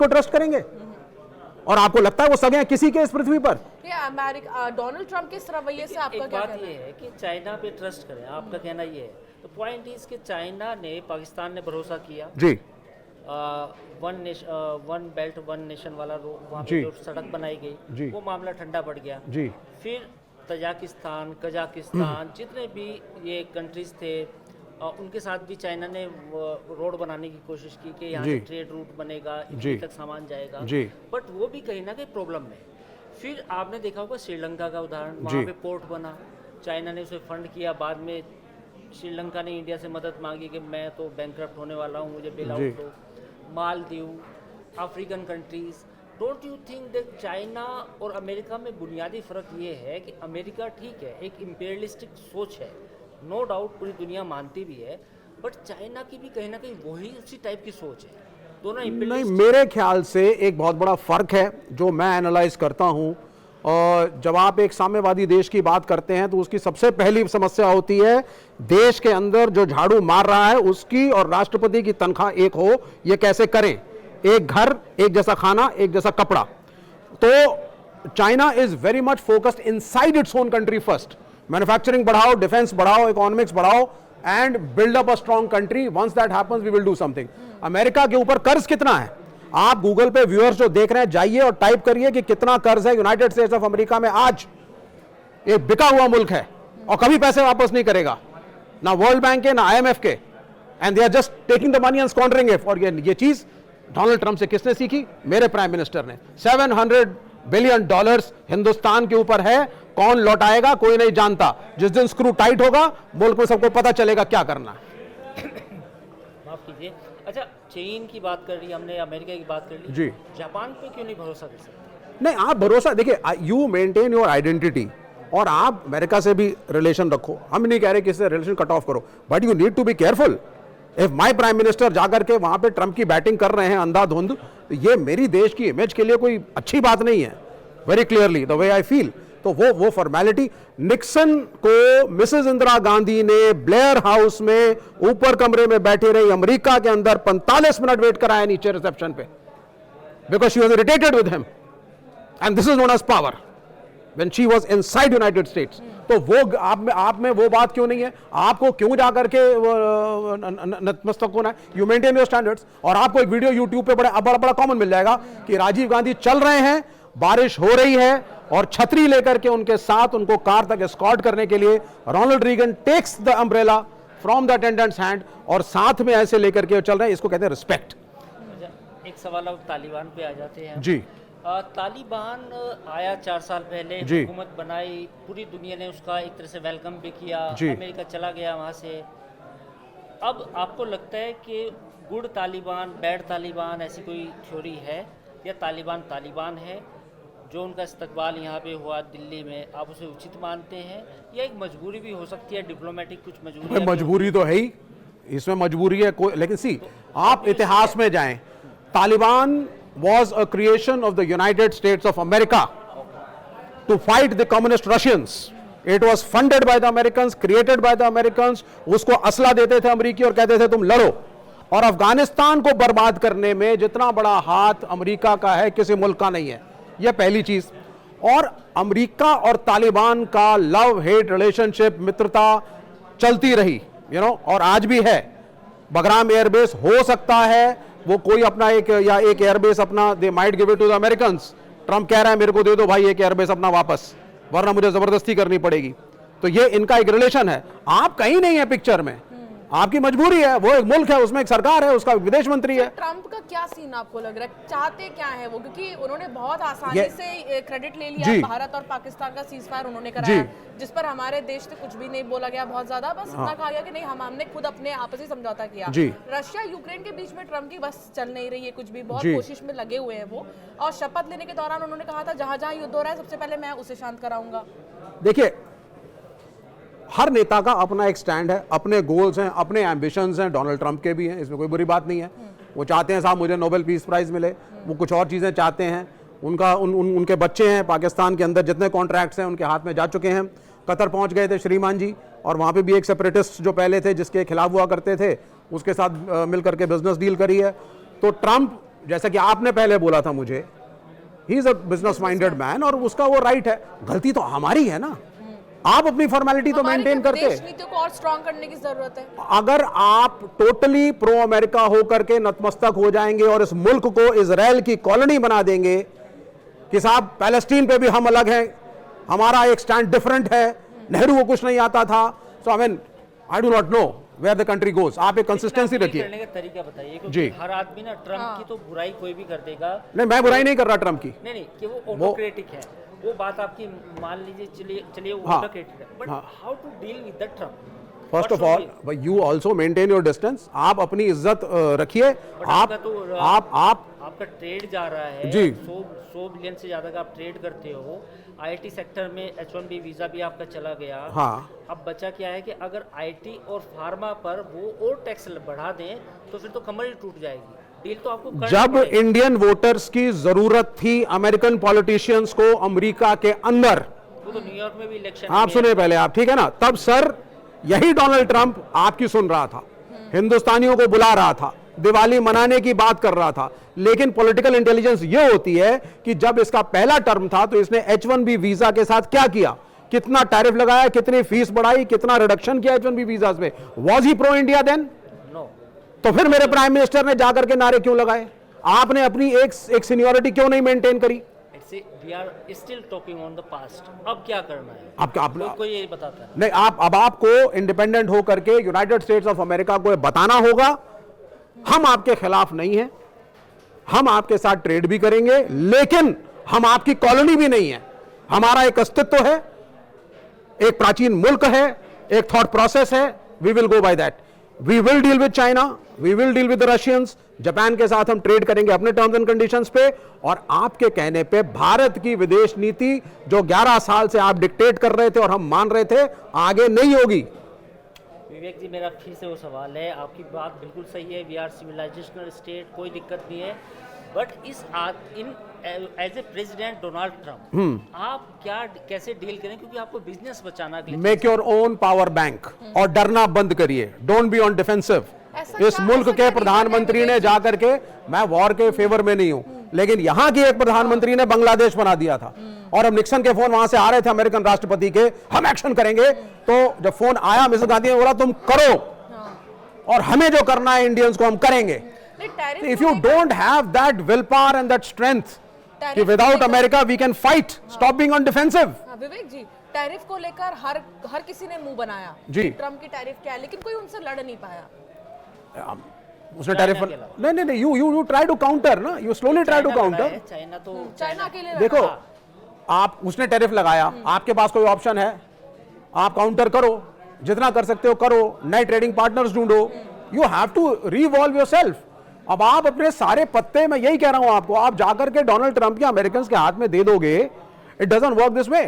को ट्रस्ट करेंगे? और आपको लगता है वो सगे हैं किसी के इस पृथ्वी पर? ये अमेरिका डोनाल्ड ट्रम्प के इस रवैये से आपका एक क्या बात कहना ये है कि चाइना पे ट्रस्ट करें, आपका कहना ये है। तो पॉइंट इज कि चाइना ने, पाकिस्तान ने भरोसा किया जी वन बेल्ट वन नेशन वाला वहाँ जी। पे जो सड़क बनाई जी। गई, वो मामला ठंडा पड़ गया। जी फिर तजाकिस्तान, कजाकिस्तान, जितने भी ये कंट्रीज थे, उनके साथ भी चाइना ने रोड बनाने की कोशिश की कि यहाँ जी। से ट्रेड रूट बनेगा, जी। इटली तक सामान जाएगा। जी। बट वो भी कहीं ना कहीं प्रॉब्लम में। फिर आपने देखा होगा श्रीलंका का उदाहरण, वहाँ जी। पे पोर्ट बना, चाइना ने उसे फंड किया, बाद में श्रीलंका ने इंडिया से मदद मांगी कि मैं तो बैंकरप्ट होने वाला हूँ, मुझे बेल जी। आउट दो। Maldives, African countries, don't you think that China और अमेरिका में बुनियादी फ़र्क ये है कि अमेरिका ठीक है, एक इम्पेरियलिस्टिक सोच है, नो डाउट पूरी दुनिया मानती भी है, बट चाइना की भी कहीं ना कहीं वही उसी टाइप की सोच है। दोनों नहीं, imperialist- मेरे ख्याल से एक बहुत बड़ा फर्क है जो मैं एनालाइज करता हूं। और जब आप एक साम्यवादी देश की बात करते हैं तो उसकी सबसे पहली समस्या होती है देश के अंदर जो झाड़ू मार रहा है उसकी और राष्ट्रपति की तनख्वाह एक हो, ये कैसे करें? एक घर, एक जैसा खाना, एक जैसा कपड़ा। तो China is very much focused inside its own country first. Manufacturing बढ़ाओ, डिफेंस बढ़ाओ, इकोनॉमिक्स बढ़ाओ and build up a strong country. Once that happens we will do something. America के ऊपर कर्ज कितना है? आप गूगल पे व्यूअर्स जो देख रहे हैं जाइए और टाइप करिए कि कितना कर्ज है यूनाइटेड स्टेट्स ऑफ अमेरिका में आज। एक बिका हुआ मुल्क है और कभी पैसे वापस नहीं करेगा, ना वर्ल्ड बैंक के ना IMF के, and they are just taking the money and squandering it. और ये चीज डोनाल्ड ट्रंप से किसने सीखी? मेरे प्राइम मिनिस्टर ने। $700 बिलियन हिंदुस्तान के ऊपर है, कौन लौटाएगा कोई नहीं जानता। जिस दिन स्क्रू टाइट होगा मुल्क में सबको पता चलेगा क्या करना है। माफ कीजिए। अच्छा, चीन की बात कर ली हमने, अमेरिका की बात कर ली जी। जापान पे क्यों नहीं भरोसा कर सकते? नहीं, आप भरोसा देखिए, यू मेंटेन योर आइडेंटिटी और आप अमेरिका से भी रिलेशन रखो। हम नहीं कह रहे कि इससे रिलेशन कट ऑफ करो, but you need to be careful. If my prime minister जाकर के वहां पे ट्रंप की बैटिंग कर रहे हैं अंधाधुंध, तो ये मेरी देश की इमेज के लिए कोई अच्छी बात नहीं है। Very clearly the way I feel. तो वो फॉर्मेलिटी, निक्सन को मिसेस इंदिरा गांधी ने ब्लेयर हाउस में ऊपर कमरे में बैठे रही अमेरिका के अंदर 45 मिनट वेट कराया नीचे रिसेप्शन पे, because she was irritated with him and this is known as power when she was inside United States. तो वो आप में वो बात क्यों नहीं है? आपको क्यों जाकर के नतमस्तक होना है? You maintain your standards. और आपको एक वीडियो यूट्यूब पे बड़ा कॉमन मिल जाएगा कि राजीव गांधी चल रहे हैं, बारिश हो रही है और छतरी लेकर के उनके साथ उनको कार तक एस्कॉर्ट करने के लिए Ronald Reagan takes the umbrella from the attendants hand और साथ में ऐसे लेकर के चल रहे हैं। इसको कहते हैं रिस्पेक्ट। एक सवाल अब तालिबान पे आ जाते हैं जी। तालिबान आया 4 साल पहले, जी। हुकूमत बनाई, पूरी दुनिया ने उसका एक तरह से वेलकम भी किया, जी। अमेरिका चला गया वहाँ से। अब आपको लगता है कि गुड तालिबान, बैड तालिबान, ऐसी कोई थ्योरी है, या तालिबान तालिबान है? जो उनका इस्तकबाल यहाँ पे हुआ दिल्ली में, आप उसे उचित मानते हैं, या एक मजबूरी भी हो सकती है, डिप्लोमेटिक कुछ मजबूरी? मजबूरी तो है ही, इसमें मजबूरी है कोई। लेकिन सी, आप इतिहास में जाएं, Taliban was a creation of the United States of America to fight the communist Russians. It was funded by the Americans, created by the Americans. उसको असला देते थे अमेरिकी और कहते थे तुम लड़ो। और अफगानिस्तान को बर्बाद करने में जितना बड़ा हाथ अमेरिका का है किसी मुल्क का नहीं है, यह पहली चीज। और अमेरिका और तालिबान का लव हेट रिलेशनशिप, मित्रता चलती रही, और आज भी है। बगराम एयरबेस हो सकता है वो कोई अपना एक एयरबेस अपना, they might give it to the Americans. Trump कह रहा है मेरे को दे दो भाई एक एयरबेस अपना वापस, वरना मुझे जबरदस्ती करनी पड़ेगी। तो ये इनका एक रिलेशन है। आप कहीं नहीं है पिक्चर में, आपकी मजबूरी है। वो एक मुल्क है, उसमें एक सरकार है, उसका विदेश मंत्री है। ट्रंप का क्या सीन आपको लग रहा है? चाहते क्या है वो? क्योंकि उन्होंने बहुत आसानी से क्रेडिट ले लिया भारत और पाकिस्तान का सीजफायर उन्होंने कराया, जिस पर हमारे देश से कुछ भी नहीं बोला गया बहुत ज्यादा, बस इतना कहा गया कि नहीं हमने खुद अपने आपसी समझौता किया। रशिया यूक्रेन के बीच में ट्रंप की बस चल नहीं रही है कुछ भी, बहुत कोशिश में लगे हुए हैं वो। और शपथ लेने के दौरान उन्होंने कहा था जहां जहां युद्ध हो रहा है सबसे पहले मैं उसे शांत कराऊंगा। देखिए, हर नेता का अपना एक स्टैंड है, अपने गोल्स हैं, अपने एम्बिशंस हैं। डोनाल्ड ट्रंप के भी हैं, इसमें कोई बुरी बात नहीं है। वो चाहते हैं साहब मुझे नोबेल पीस प्राइज मिले, वो कुछ और चीज़ें चाहते हैं। उनके बच्चे हैं पाकिस्तान के अंदर, जितने कॉन्ट्रैक्ट्स हैं उनके हाथ में जा चुके हैं। कतर पहुंच गए थे श्रीमान जी, और वहाँ पे भी एक सेपरेटिस्ट जो पहले थे जिसके खिलाफ हुआ करते थे, उसके साथ मिल करके बिजनेस डील करी है। तो ट्रंप जैसा कि आपने पहले बोला था मुझे, he is a business minded man और उसका वो राइट है। गलती तो हमारी है ना, आप अपनी फॉर्मेलिटी तो मेंटेन करते। देश नीतियों को और स्ट्रांग करने की जरूरत है। अगर आप टोटली प्रो अमेरिका होकर के नतमस्तक हो जाएंगे और इस मुल्क को इजराइल की कॉलोनी बना देंगे कि साहब पैलेस्टीन पे भी हम अलग हैं, हमारा एक स्टैंड डिफरेंट है, नेहरू को कुछ नहीं आता था, so I mean I do not know where the country goes. आप एक कंसिस्टेंसी रखिए। करने का तरीका बताइए, जी। क्योंकि हर आदमी ना ट्रम्प की तो बुराई कोई भी कर देगा। नहीं, मैं बुराई नहीं कर रहा ट्रम्प की। नहीं कि वो ऑटोक्रेटिक है, वो बात आपकी मान लीजिए, चलिए वो हाँ, ऑटोक्रेटिक है, but how to deal with the Trump? First of all you also maintain your distance. आप अपनी इज्जत रखिए। आपका ट्रेड जा रहा है जी, 100 बिलियन से ज्यादा का आप ट्रेड करते हो। आईटी सेक्टर में H1B वीजा भी आपका चला गया। हाँ, अब बचा क्या है कि अगर आईटी और फार्मा पर वो और टैक्स बढ़ा दें तो फिर तो कमर ही टूट जाएगी। डील तो आपको करनी जब पड़ेगी। इंडियन वोटर्स की जरूरत थी अमेरिकन पॉलिटिशियंस को अमेरिका के अंदर, वो तो न्यूयॉर्क में भी इलेक्शन आप सुने पहले आप, ठीक है ना, तब सर यही डोनाल्ड ट्रंप आपकी सुन रहा था, हिंदुस्तानियों को बुला रहा था, दिवाली मनाने की बात कर रहा था। लेकिन पॉलिटिकल इंटेलिजेंस ये होती है कि जब इसका पहला टर्म था तो इसने H1B वीजा के साथ क्या किया, कितना टैरिफ लगाया, कितनी फीस बढ़ाई, कितना रिडक्शन किया H1B वीजा में। Was he pro India then? No. तो फिर मेरे प्राइम मिनिस्टर ने जाकर के नारे क्यों लगाए? आपने अपनी एक सीनियरिटी क्यों नहीं मेंटेन करी? We are still talking on the past. अब क्या करना है? आप कोई यही बताता है? नहीं, अब आपको इंडिपेंडेंट होकर के यूनाइटेड स्टेट्स ऑफ अमेरिका को बताना होगा हम आपके खिलाफ नहीं हैं, हम आपके साथ ट्रेड भी करेंगे, लेकिन हम आपकी कॉलोनी भी नहीं है। हमारा एक अस्तित्व है, एक प्राचीन मुल्क है, एक थॉट प्रोसेस है। We will go by that. We will deal with China, we will deal with the Russians. Japan के साथ हम ट्रेड करेंगे अपने टर्म्स एंड कंडीशंस पे। और आपके कहने पे भारत की विदेश नीति जो 11 साल से आप डिक्टेट कर रहे थे और हम मान रहे थे, आगे नहीं होगी। विवेक जी, मेरा फिर से वो सवाल है, आपकी बात बिल्कुल सही है, वी आर सिविलाइजेशनल स्टेट, कोई दिक्कत नहीं है, but as a president Donald Trump आप कैसे डील करें, क्योंकि आपको बिजनेस बचाना है। Make your own power bank और डरना बंद करिए। Don't be on defensive. इस मुल्क के प्रधानमंत्री ने जाकर के, मैं वॉर के फेवर में नहीं हूं, लेकिन यहां की एक प्रधानमंत्री ने बांग्लादेश बना दिया था और अब निक्सन के फोन वहां से आ रहे थे अमेरिकन राष्ट्रपति के, हम एक्शन करेंगे। तो जब फोन आया मिसेस गांधी ने बोला तुम करो, और हमें जो करना है इंडियंस को हम करेंगे। If you don't have that will power and that strength कि without America we can fight, stop being on defensive. Vivek ji, tariff को लेकर हर किसी ने मुंह बनाया जी, ट्रम्प की टैरिफ क्या है, लेकिन कोई उनसे लड़ नहीं पाया। उसने टैरिफ नहीं यू ट्राई टू काउंटर ना, you slowly try to counter. China के लिए देखो, आप उसने टैरिफ लगाया, आपके पास कोई ऑप्शन है, आप काउंटर करो, जितना कर सकते हो करो, नए ट्रेडिंग पार्टनर्स ढूंढो। You have to revolve yourself. अब आप अपने सारे पत्ते, मैं यही कह रहा हूं आपको, आप जाकर के डोनाल्ड ट्रंप के अमेरिकन के हाथ में दे दोगे, it doesn't work this way.